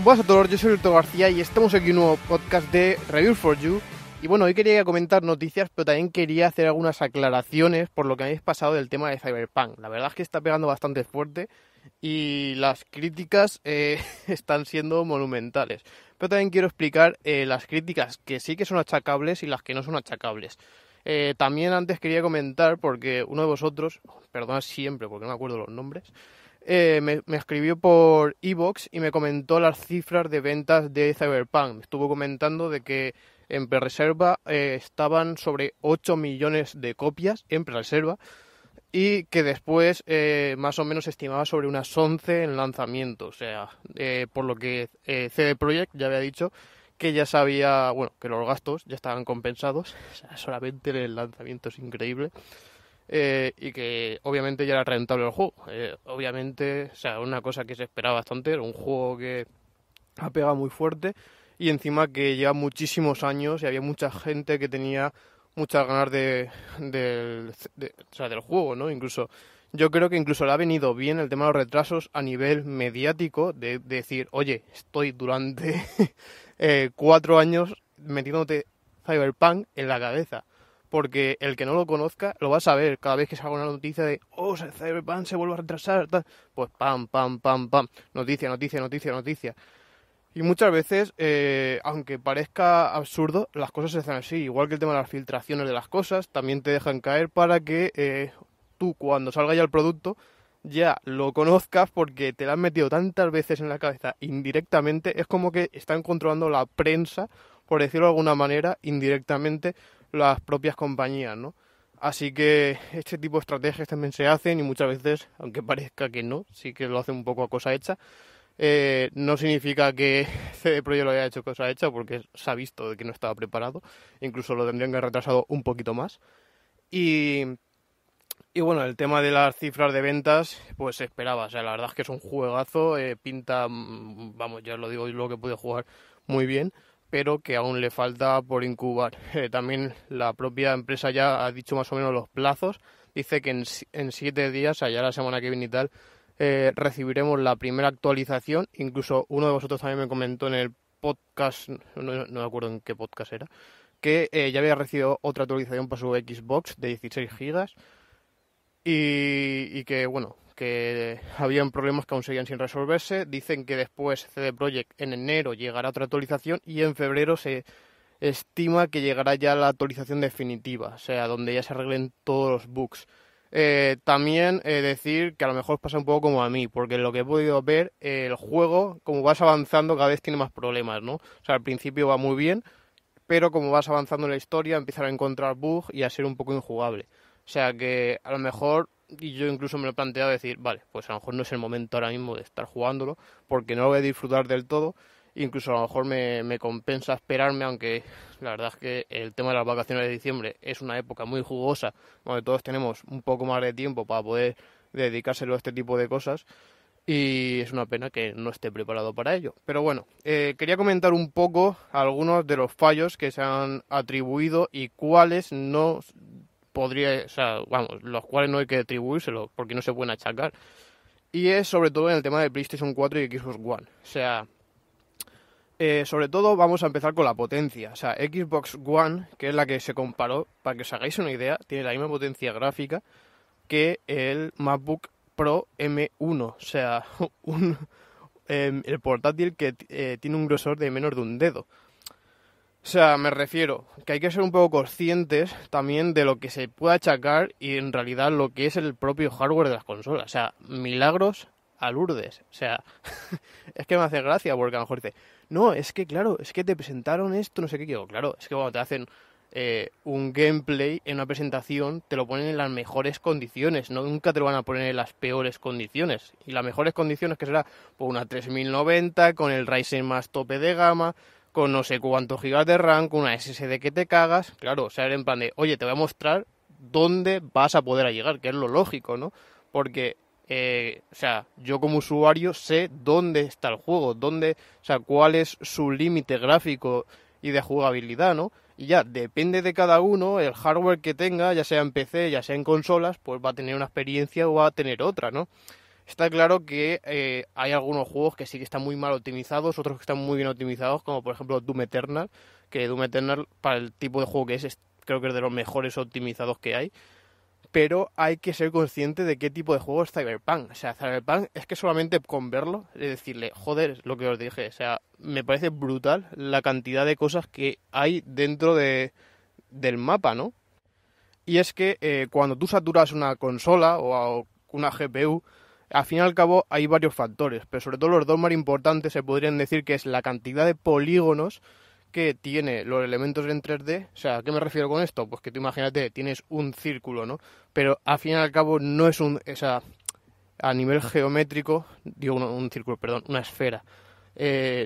Buenas a todos, yo soy Alberto García y estamos aquí en un nuevo podcast de Reviews for You. Y bueno, hoy quería comentar noticias, pero también quería hacer algunas aclaraciones por lo que habéis pasado del tema de Cyberpunk. La verdad es que está pegando bastante fuerte y las críticas están siendo monumentales. Pero también quiero explicar las críticas que sí que son achacables y las que no son achacables. También antes quería comentar, porque uno de vosotros, perdona siempre porque no me acuerdo los nombres, me escribió por iVoox y me comentó las cifras de ventas de Cyberpunk. Me estuvo comentando de que en pre-reserva estaban sobre 8 millones de copias en pre-reserva y que después más o menos se estimaba sobre unas 11 en lanzamiento. O sea, por lo que CD Projekt ya había dicho que ya sabía, bueno, que los gastos ya estaban compensados. O sea, solamente el lanzamiento es increíble. Y que obviamente ya era rentable el juego. Obviamente, o sea, una cosa que se esperaba bastante, era un juego que ha pegado muy fuerte y encima que lleva muchísimos años y había mucha gente que tenía muchas ganas o sea, del juego, ¿no? Incluso yo creo que incluso le ha venido bien el tema de los retrasos a nivel mediático, de decir, oye, estoy durante 4 años metiéndote Cyberpunk en la cabeza. Porque el que no lo conozca lo va a saber cada vez que salga una noticia de Cyberpunk se vuelve a retrasar, tal. Pues pam, pam, pam, pam, noticia, noticia, noticia, noticia. Y muchas veces, aunque parezca absurdo, las cosas se hacen así. Igual que el tema de las filtraciones de las cosas, también te dejan caer para que tú, cuando salga ya el producto, ya lo conozcas porque te lo han metido tantas veces en la cabeza indirectamente. Es como que están controlando la prensa, por decirlo de alguna manera, indirectamente las propias compañías, ¿no? Así que este tipo de estrategias también se hacen y muchas veces, aunque parezca que no, sí que lo hacen un poco a cosa hecha. No significa que CD Projekt lo haya hecho cosa hecha porque se ha visto de que no estaba preparado. Incluso lo tendrían que haber retrasado un poquito más. Y bueno, el tema de las cifras de ventas, pues se esperaba. O sea, la verdad es que es un juegazo. Pinta, vamos, ya os lo digo, lo que pude jugar muy bien, pero que aún le falta por incubar. También la propia empresa ya ha dicho más o menos los plazos. Dice que en 7 días, o sea, ya la semana que viene y tal, recibiremos la primera actualización. Incluso uno de vosotros también me comentó en el podcast, no me acuerdo en qué podcast era, que ya había recibido otra actualización para su Xbox de 16 gigas y que, bueno, que habían problemas que aún seguían sin resolverse. Dicen que después CD Projekt en enero llegará otra actualización y en febrero se estima que llegará ya la actualización definitiva, o sea, donde ya se arreglen todos los bugs. También decir que a lo mejor pasa un poco como a mí, porque lo que he podido ver, el juego, como vas avanzando, cada vez tiene más problemas, ¿no? O sea, al principio va muy bien, pero como vas avanzando en la historia, empiezan a encontrar bugs y a ser un poco injugable. O sea que a lo mejor, y yo incluso me lo he planteado decir, vale, pues a lo mejor no es el momento ahora mismo de estar jugándolo, porque no lo voy a disfrutar del todo. Incluso a lo mejor me compensa esperarme, aunque la verdad es que el tema de las vacaciones de diciembre es una época muy jugosa, donde todos tenemos un poco más de tiempo para poder dedicárselo a este tipo de cosas. Y es una pena que no esté preparado para ello. Pero bueno, quería comentar un poco algunos de los fallos que se han atribuido y cuáles no podría, o sea, vamos, los cuales no hay que atribuírselo porque no se pueden achacar. Y es sobre todo en el tema de PlayStation 4 y Xbox One. O sea, sobre todo vamos a empezar con la potencia. O sea, Xbox One, que es la que se comparó, para que os hagáis una idea, tiene la misma potencia gráfica que el MacBook Pro M1. O sea, el portátil que tiene un grosor de menos de un dedo. O sea, me refiero que hay que ser un poco conscientes también de lo que se puede achacar y en realidad lo que es el propio hardware de las consolas. O sea, milagros a Lourdes. O sea, es que me hace gracia porque a lo mejor dice, no, es que claro, es que te presentaron esto, no sé qué. Digo, claro, es que cuando te hacen un gameplay en una presentación te lo ponen en las mejores condiciones, no nunca te lo van a poner en las peores condiciones. Y las mejores condiciones que será pues una 3090 con el Ryzen más tope de gama, con no sé cuántos gigas de RAM, con una SSD que te cagas. Claro, o sea, era en plan de, oye, te voy a mostrar dónde vas a poder llegar, que es lo lógico, ¿no? Porque, o sea, yo como usuario sé dónde está el juego, dónde, o sea, cuál es su límite gráfico y de jugabilidad, ¿no? Y ya, depende de cada uno, el hardware que tenga, ya sea en PC, ya sea en consolas, pues va a tener una experiencia o va a tener otra, ¿no? Está claro que hay algunos juegos que sí que están muy mal optimizados, otros que están muy bien optimizados, como por ejemplo Doom Eternal, que Doom Eternal, para el tipo de juego que creo que es de los mejores optimizados que hay. Pero hay que ser consciente de qué tipo de juego es Cyberpunk. O sea, Cyberpunk es que solamente con verlo, es decirle, joder, es lo que os dije. O sea, me parece brutal la cantidad de cosas que hay dentro del mapa, ¿no? Y es que cuando tú saturas una consola o una GPU, al fin y al cabo hay varios factores, pero sobre todo los dos más importantes se podrían decir que es la cantidad de polígonos que tiene los elementos en 3D. O sea, ¿a qué me refiero con esto? Pues que tú imagínate, tienes un círculo, ¿no? Pero al fin y al cabo no es o sea, a nivel geométrico, digo un círculo, perdón, una esfera.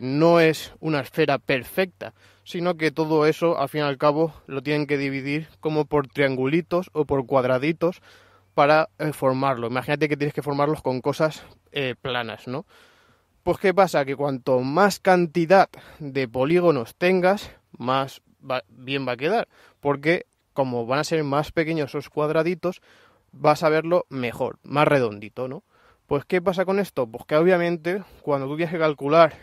No es una esfera perfecta, sino que todo eso, al fin y al cabo, lo tienen que dividir como por triangulitos o por cuadraditos para formarlo. Imagínate que tienes que formarlos con cosas planas, ¿no? Pues ¿qué pasa? Que cuanto más cantidad de polígonos tengas, más bien va a quedar. Porque como van a ser más pequeños esos cuadraditos, vas a verlo mejor, más redondito, ¿no? Pues ¿qué pasa con esto? Pues que obviamente cuando tú tienes que calcular,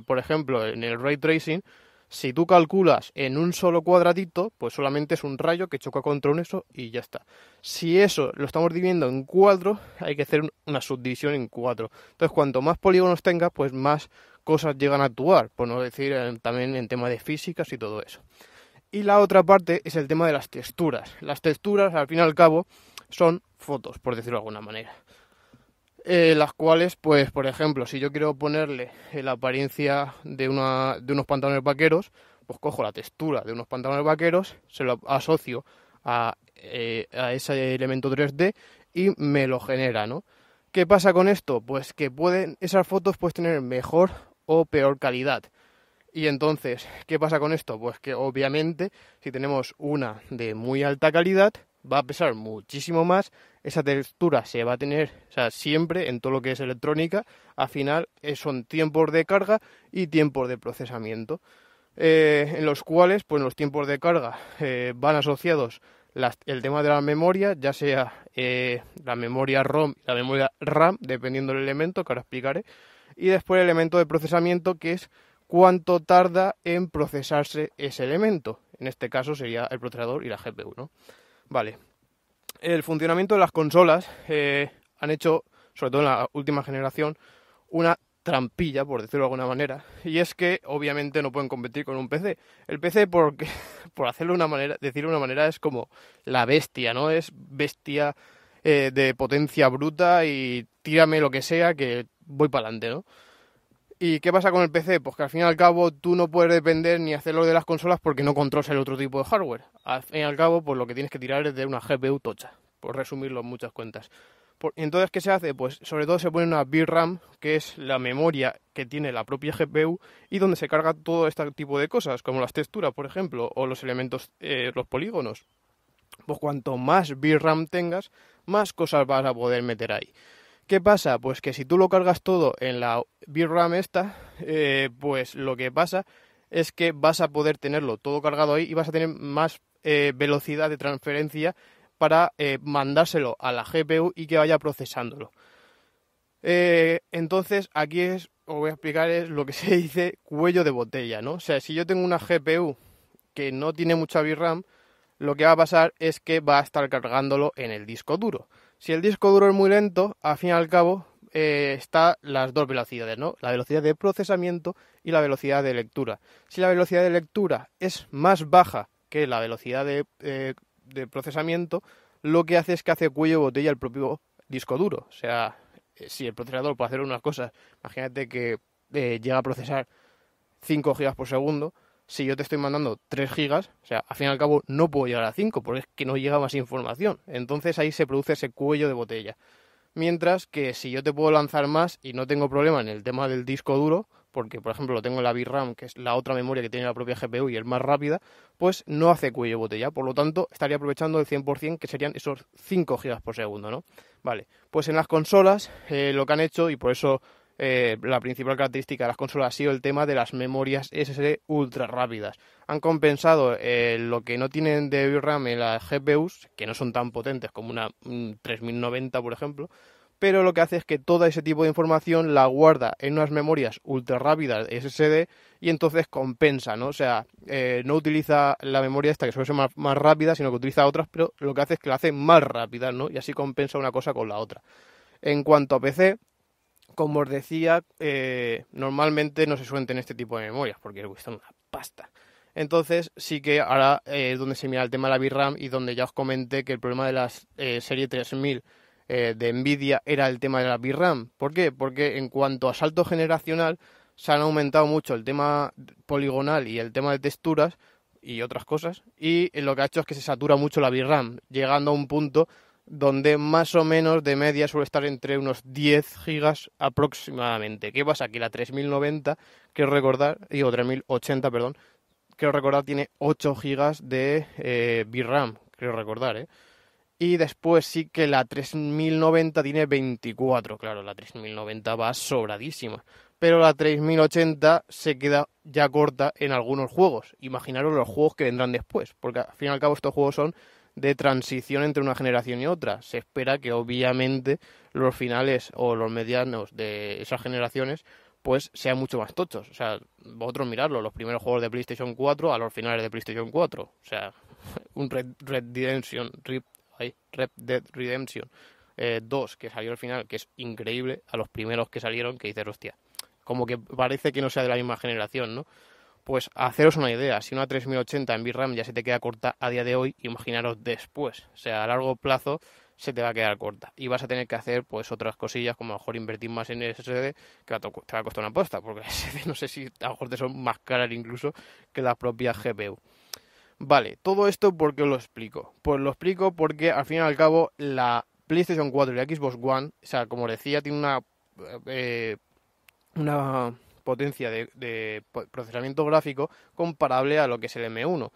por ejemplo, en el ray tracing, si tú calculas en un solo cuadradito, pues solamente es un rayo que choca contra un eso y ya está. Si eso lo estamos dividiendo en 4, hay que hacer una subdivisión en 4. Entonces, cuanto más polígonos tengas, pues más cosas llegan a actuar, por no decir también en tema de físicas y todo eso. Y la otra parte es el tema de las texturas. Las texturas, al fin y al cabo, son fotos, por decirlo de alguna manera. Las cuales, pues, por ejemplo, si yo quiero ponerle la apariencia de unos pantalones vaqueros, pues cojo la textura de unos pantalones vaqueros, se lo asocio a ese elemento 3D y me lo genera, ¿no? ¿Qué pasa con esto? Pues que esas fotos pueden tener mejor o peor calidad. Y entonces, ¿qué pasa con esto? Pues que obviamente, si tenemos una de muy alta calidad, va a pesar muchísimo más, esa textura se va a tener, o sea, siempre en todo lo que es electrónica, al final son tiempos de carga y tiempos de procesamiento, en los cuales, pues los tiempos de carga van asociados el tema de la memoria, ya sea la memoria ROM y la memoria RAM, dependiendo del elemento, que ahora explicaré, y después el elemento de procesamiento, que es cuánto tarda en procesarse ese elemento. En este caso sería el procesador y la GPU, ¿no? Vale. El funcionamiento de las consolas han hecho, sobre todo en la última generación, una trampilla, por decirlo de alguna manera, y es que obviamente no pueden competir con un PC. El PC, porque, por decirlo de una manera, es como la bestia, ¿no? Es bestia de potencia bruta y tírame lo que sea que voy para adelante, ¿no? ¿Y qué pasa con el PC? Pues que al fin y al cabo tú no puedes depender ni hacerlo de las consolas porque no controlas el otro tipo de hardware. Al fin y al cabo, pues lo que tienes que tirar es de una GPU tocha, por resumirlo en muchas cuentas. Entonces, ¿qué se hace? Pues sobre todo se pone una VRAM, que es la memoria que tiene la propia GPU y donde se carga todo este tipo de cosas, como las texturas, por ejemplo, o los elementos, los polígonos. Pues cuanto más VRAM tengas, más cosas vas a poder meter ahí. ¿Qué pasa? Pues que si tú lo cargas todo en la VRAM esta, pues lo que pasa es que vas a poder tenerlo todo cargado ahí y vas a tener más velocidad de transferencia para mandárselo a la GPU y que vaya procesándolo. Entonces aquí os voy a explicar es lo que se dice cuello de botella, ¿no? O sea, si yo tengo una GPU que no tiene mucha VRAM, lo que va a pasar es que va a estar cargándolo en el disco duro. Si el disco duro es muy lento, al fin y al cabo está las dos velocidades, ¿no? La velocidad de procesamiento y la velocidad de lectura. Si la velocidad de lectura es más baja que la velocidad de procesamiento, lo que hace es que hace cuello de botella el propio disco duro. O sea, si el procesador puede hacer unas cosas, imagínate que llega a procesar 5 gigas por segundo, si yo te estoy mandando 3 gigas, o sea, al fin y al cabo no puedo llegar a 5 porque es que no llega más información. Entonces ahí se produce ese cuello de botella. Mientras que si yo te puedo lanzar más y no tengo problema en el tema del disco duro, porque por ejemplo lo tengo en la VRAM, que es la otra memoria que tiene la propia GPU y es más rápida, pues no hace cuello de botella. Por lo tanto, estaría aprovechando el 100%, que serían esos 5 gigas por segundo, ¿no? Vale, pues en las consolas lo que han hecho, y por eso la principal característica de las consolas ha sido el tema de las memorias SSD ultra rápidas. Han compensado lo que no tienen de VRAM en las GPUs, que no son tan potentes como una 3090, por ejemplo, pero lo que hace es que todo ese tipo de información la guarda en unas memorias ultra rápidas SSD y entonces compensa, ¿no? O sea, no utiliza la memoria esta que suele ser más rápida, sino que utiliza otras, pero lo que hace es que la hace más rápida, ¿no? Y así compensa una cosa con la otra. En cuanto a PC, como os decía, normalmente no se suelen tener este tipo de memorias porque cuestan una pasta. Entonces sí que ahora es donde se mira el tema de la VRAM y donde ya os comenté que el problema de las serie 3000 de Nvidia era el tema de la VRAM. ¿Por qué? Porque en cuanto a salto generacional se han aumentado mucho el tema poligonal y el tema de texturas y otras cosas, y lo que ha hecho es que se satura mucho la VRAM, llegando a un punto donde más o menos de media suele estar entre unos 10 gigas aproximadamente. ¿Qué pasa? Que la 3090, quiero recordar, digo 3080, perdón, quiero recordar tiene 8 gigas de VRAM, quiero recordar, ¿eh? Y después sí que la 3090 tiene 24, claro, la 3090 va sobradísima. Pero la 3080 se queda ya corta en algunos juegos. Imaginaros los juegos que vendrán después, porque al fin y al cabo estos juegos son de transición entre una generación y otra. Se espera que obviamente los finales o los medianos de esas generaciones pues sean mucho más tochos. O sea, vosotros miradlo, los primeros juegos de PlayStation 4 a los finales de PlayStation 4. O sea, un Red Dead Redemption 2 que salió al final, que es increíble, a los primeros que salieron, que dices, hostia, como que parece que no sea de la misma generación, ¿no? Pues haceros una idea, si una 3080 en VRAM ya se te queda corta a día de hoy, imaginaros después, o sea, a largo plazo se te va a quedar corta y vas a tener que hacer pues otras cosillas como a lo mejor invertir más en SSD que te va a costar una pasta, porque las SSD no sé si a lo mejor te son más caras incluso que las propias GPU. Vale, todo esto ¿por qué os lo explico? Pues lo explico porque al fin y al cabo la PlayStation 4 y la Xbox One, o sea, como decía, tiene una potencia de procesamiento gráfico comparable a lo que es el M1.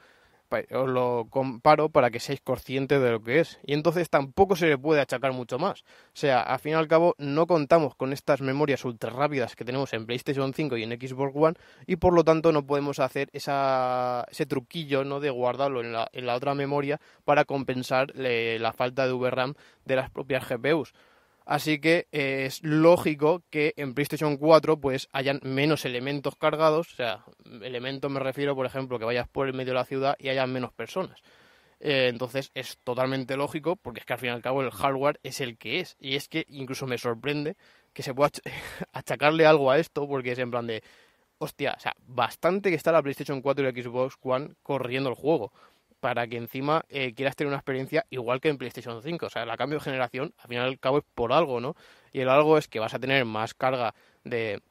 Os lo comparo para que seáis conscientes de lo que es. Y entonces tampoco se le puede achacar mucho más. O sea, al fin y al cabo no contamos con estas memorias ultra rápidas que tenemos en PlayStation 5 y en Xbox One y por lo tanto no podemos hacer ese truquillo, ¿no?, de guardarlo en la otra memoria para compensar la falta de VRAM de las propias GPUs. Así que es lógico que en PlayStation 4 pues hayan menos elementos cargados, o sea, elementos me refiero, por ejemplo, que vayas por el medio de la ciudad y hayan menos personas. Entonces es totalmente lógico porque es que al fin y al cabo el hardware es el que es. Y es que incluso me sorprende que se pueda achacarle algo a esto porque es en plan de, hostia, o sea, bastante que está la PlayStation 4 y la Xbox One corriendo el juego para que encima quieras tener una experiencia igual que en PlayStation 5. O sea, el cambio de generación, al final y al cabo, es por algo, ¿no? Y el algo es que vas a tener más carga de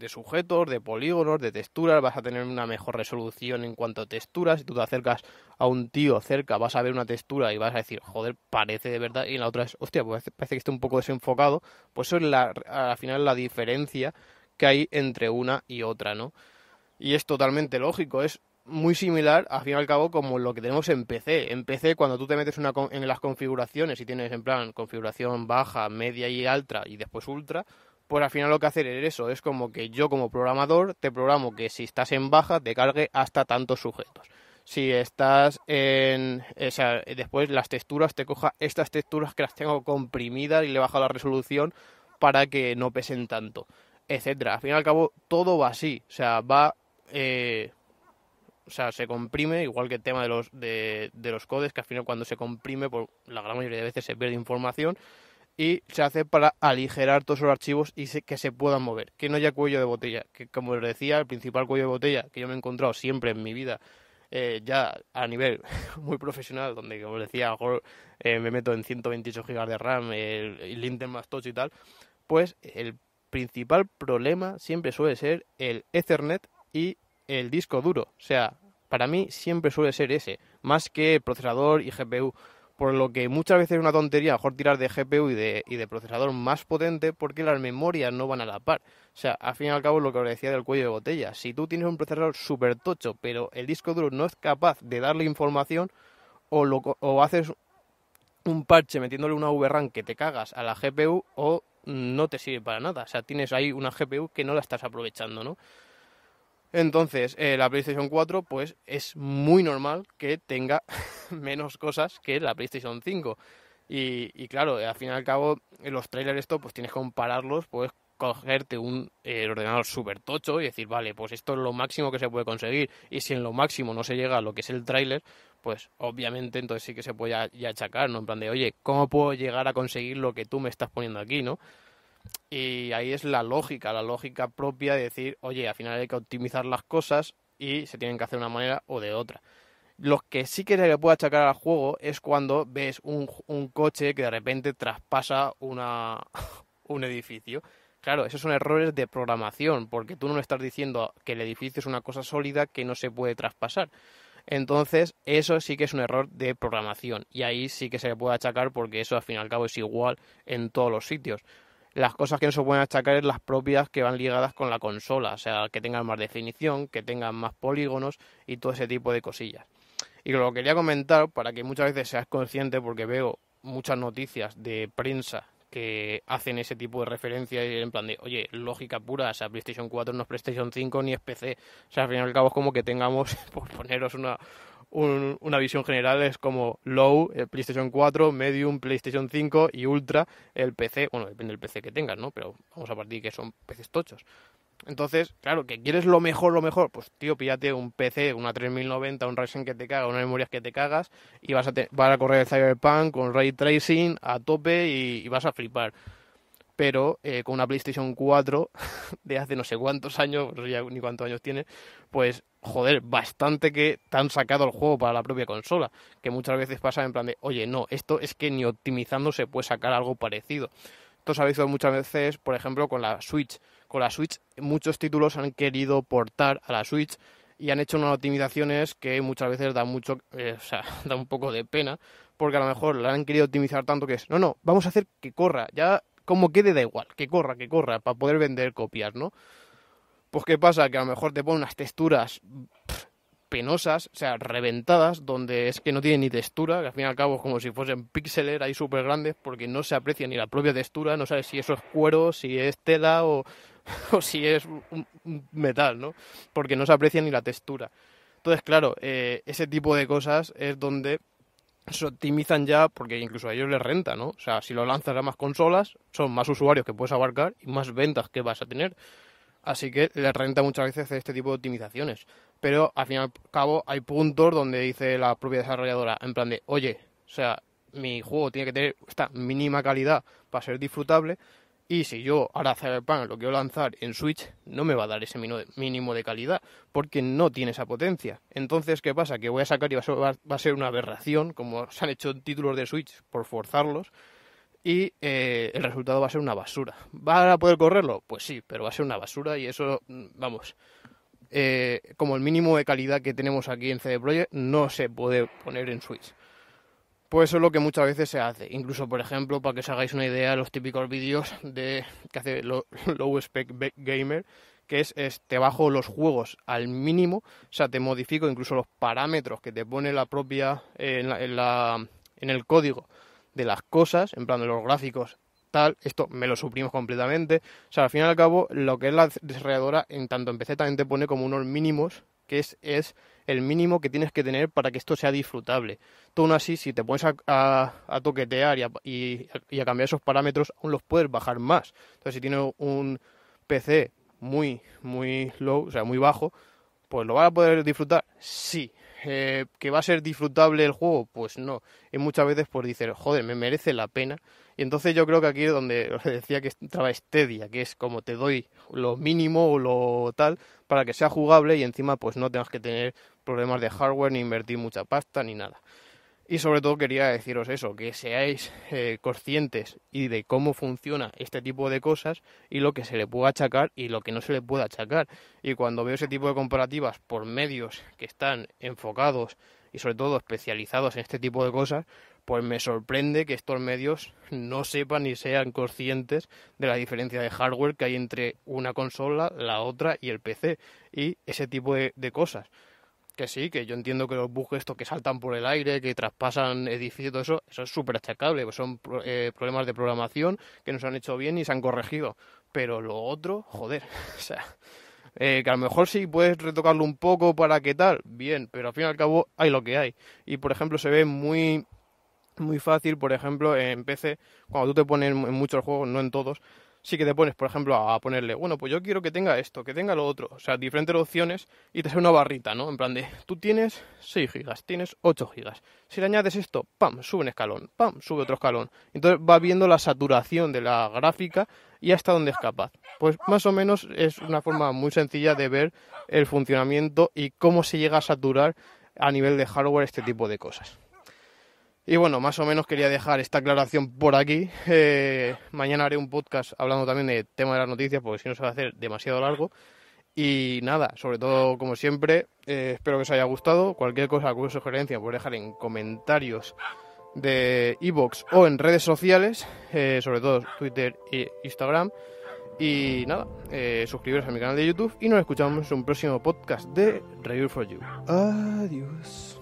sujetos, de polígonos, de texturas, vas a tener una mejor resolución en cuanto a texturas. Si tú te acercas a un tío cerca, vas a ver una textura y vas a decir, joder, parece de verdad. Y la otra es, hostia, pues parece que está un poco desenfocado. Pues eso es al final la diferencia que hay entre una y otra, ¿no? Y es totalmente lógico, es muy similar, al fin y al cabo, como lo que tenemos en PC. En PC, cuando tú te metes en las configuraciones y tienes en plan configuración baja, media y alta y después ultra, pues al final lo que hacer es eso, es como que yo como programador te programo que si estás en baja te cargue hasta tantos sujetos. Si estás o sea, después las texturas te coja estas texturas que las tengo comprimidas y le baja la resolución para que no pesen tanto, etcétera. Al fin y al cabo todo va así, o sea, o sea, se comprime, igual que el tema de los codes, que al final cuando se comprime, por la gran mayoría de veces se pierde información, y se hace para aligerar todos los archivos y que se puedan mover, que no haya cuello de botella, que como les decía, el principal cuello de botella que yo me he encontrado siempre en mi vida, ya a nivel muy profesional, donde como les decía, a lo mejor me meto en 128 GB de RAM, el Intel más tocho y tal, pues el principal problema siempre suele ser el Ethernet y el disco duro. O sea, para mí siempre suele ser ese, más que el procesador y GPU. Por lo que muchas veces es una tontería mejor tirar de GPU y de procesador más potente porque las memorias no van a la par. O sea, al fin y al cabo lo que os decía del cuello de botella. Si tú tienes un procesador súper tocho, pero el disco duro no es capaz de darle información, o haces un parche metiéndole una VRAM que te cagas a la GPU o no te sirve para nada. O sea, tienes ahí una GPU que no la estás aprovechando, ¿no? Entonces, la PlayStation 4, pues es muy normal que tenga menos cosas que la PlayStation 5. Y claro, al fin y al cabo, en los trailers esto, pues tienes que compararlos, pues cogerte un ordenador súper tocho y decir, vale, pues esto es lo máximo que se puede conseguir. Y si en lo máximo no se llega a lo que es el tráiler, pues obviamente entonces sí que se puede ya achacar, ¿no? En plan de, oye, ¿cómo puedo llegar a conseguir lo que tú me estás poniendo aquí, ¿no? Y ahí es la lógica propia de decir, oye, al final hay que optimizar las cosas y se tienen que hacer de una manera o de otra. Lo que sí que se le puede achacar al juego es cuando ves un coche que de repente traspasa un edificio. Claro, esos son errores de programación, porque tú no le estás diciendo que el edificio es una cosa sólida que no se puede traspasar. Entonces, eso sí que es un error de programación. Y ahí sí que se le puede achacar porque eso al fin y al cabo es igual en todos los sitios. Las cosas que no se pueden achacar es las propias que van ligadas con la consola, o sea, que tengan más definición, que tengan más polígonos y todo ese tipo de cosillas. Y lo quería comentar para que muchas veces seas consciente, porque veo muchas noticias de prensa que hacen ese tipo de referencia y en plan de, oye, lógica pura, o sea, PlayStation 4 no es PlayStation 5 ni es PC. O sea, al fin y al cabo es como que tengamos, por poneros una visión general, es como low, el PlayStation 4, medium, PlayStation 5 y ultra, el PC. Bueno, depende del PC que tengas, ¿no? Pero vamos a partir que son PCs tochos. Entonces, claro, que quieres lo mejor, pues tío, píllate un PC, una 3090, un Ryzen que te caga, una memoria que te cagas y vas a correr el Cyberpunk con Ray Tracing a tope y vas a flipar. Pero con una PlayStation 4 de hace no sé cuántos años, no sé ya ni cuántos años tiene, pues joder, bastante que te han sacado el juego para la propia consola, que muchas veces pasa en plan de, oye, no, esto es que ni optimizando se puede sacar algo parecido. Esto se ha visto muchas veces, por ejemplo, con la Switch. Con la Switch muchos títulos han querido portar a la Switch y han hecho unas optimizaciones que muchas veces dan mucho, o sea, da un poco de pena, porque a lo mejor la han querido optimizar tanto que es, no, vamos a hacer que corra, ya como quede da igual, que corra, para poder vender copias, ¿no? Pues qué pasa, que a lo mejor te ponen unas texturas penosas, o sea, reventadas, donde es que no tiene ni textura, que al fin y al cabo es como si fuesen píxeles ahí súper grandes, porque no se aprecia ni la propia textura, no sabes si eso es cuero, si es tela o si es un metal, ¿no? Porque no se aprecia ni la textura. Entonces, claro, ese tipo de cosas es donde se optimizan ya, porque incluso a ellos les renta, ¿no? O sea, si lo lanzas a más consolas, son más usuarios que puedes abarcar y más ventas que vas a tener. Así que les renta muchas veces hacer este tipo de optimizaciones. Pero al fin y al cabo hay puntos donde dice la propia desarrolladora, en plan de, oye, o sea, mi juego tiene que tener esta mínima calidad para ser disfrutable. Y si yo ahora Cyberpunk lo quiero lanzar en Switch, no me va a dar ese mínimo de calidad, porque no tiene esa potencia. Entonces, ¿qué pasa? Que voy a sacar y va a ser una aberración, como se han hecho títulos de Switch por forzarlos, y el resultado va a ser una basura. ¿Va a poder correrlo? Pues sí, pero va a ser una basura y eso, vamos, como el mínimo de calidad que tenemos aquí en CD Projekt no se puede poner en Switch. Pues eso es lo que muchas veces se hace. Incluso, por ejemplo, para que os hagáis una idea, los típicos vídeos que hace Low Spec Gamer, que te bajo los juegos al mínimo, o sea, te modifico incluso los parámetros que te pone la propia en el código de las cosas, en plan de los gráficos, tal, esto me lo suprimimos completamente. O sea, al fin y al cabo, lo que es la desarrolladora, en tanto en PC también te pone como unos mínimos, que es el mínimo que tienes que tener para que esto sea disfrutable. Tú aún así, si te pones a toquetear y a cambiar esos parámetros, aún los puedes bajar más. Entonces, si tienes un PC muy low, o sea, muy bajo, pues ¿lo vas a poder disfrutar? Sí. ¿Que va a ser disfrutable el juego? Pues no. Y muchas veces pues dices, joder, me merece la pena. Y entonces yo creo que aquí es donde os decía que entraba Stadia, que es como te doy lo mínimo o lo tal para que sea jugable y encima pues no tengas que tener problemas de hardware ni invertir mucha pasta ni nada. Y sobre todo quería deciros eso, que seáis conscientes y de cómo funciona este tipo de cosas y lo que se le puede achacar y lo que no se le puede achacar. Y cuando veo ese tipo de comparativas por medios que están enfocados y sobre todo especializados en este tipo de cosas, pues me sorprende que estos medios no sepan ni sean conscientes de la diferencia de hardware que hay entre una consola, la otra y el PC y ese tipo de cosas. Que sí, que yo entiendo que los bugs estos que saltan por el aire, que traspasan edificios y todo eso es súper achacable, pues son problemas de programación que no se han hecho bien y se han corregido. Pero lo otro, joder, o sea, que a lo mejor sí puedes retocarlo un poco para qué tal, bien, pero al fin y al cabo hay lo que hay. Y por ejemplo se ve muy muy fácil, por ejemplo, en PC, cuando tú te pones en muchos juegos, no en todos, sí que te pones, por ejemplo, a ponerle, bueno, pues yo quiero que tenga esto, que tenga lo otro, o sea, diferentes opciones y te sale una barrita, ¿no? En plan de, tú tienes 6 gigas, tienes 8 gigas. Si le añades esto, pam, sube un escalón, pam, sube otro escalón. Entonces va viendo la saturación de la gráfica y hasta dónde es capaz. Pues más o menos es una forma muy sencilla de ver el funcionamiento y cómo se llega a saturar a nivel de hardware este tipo de cosas. Y bueno, más o menos quería dejar esta aclaración por aquí. Mañana haré un podcast hablando también del tema de las noticias, porque si no se va a hacer demasiado largo. Y nada, sobre todo, como siempre, espero que os haya gustado. Cualquier cosa, cualquier sugerencia, podéis dejar en comentarios de iVoox o en redes sociales, sobre todo Twitter e Instagram. Y nada, suscribiros a mi canal de YouTube y nos escuchamos en un próximo podcast de Review for You. Adiós.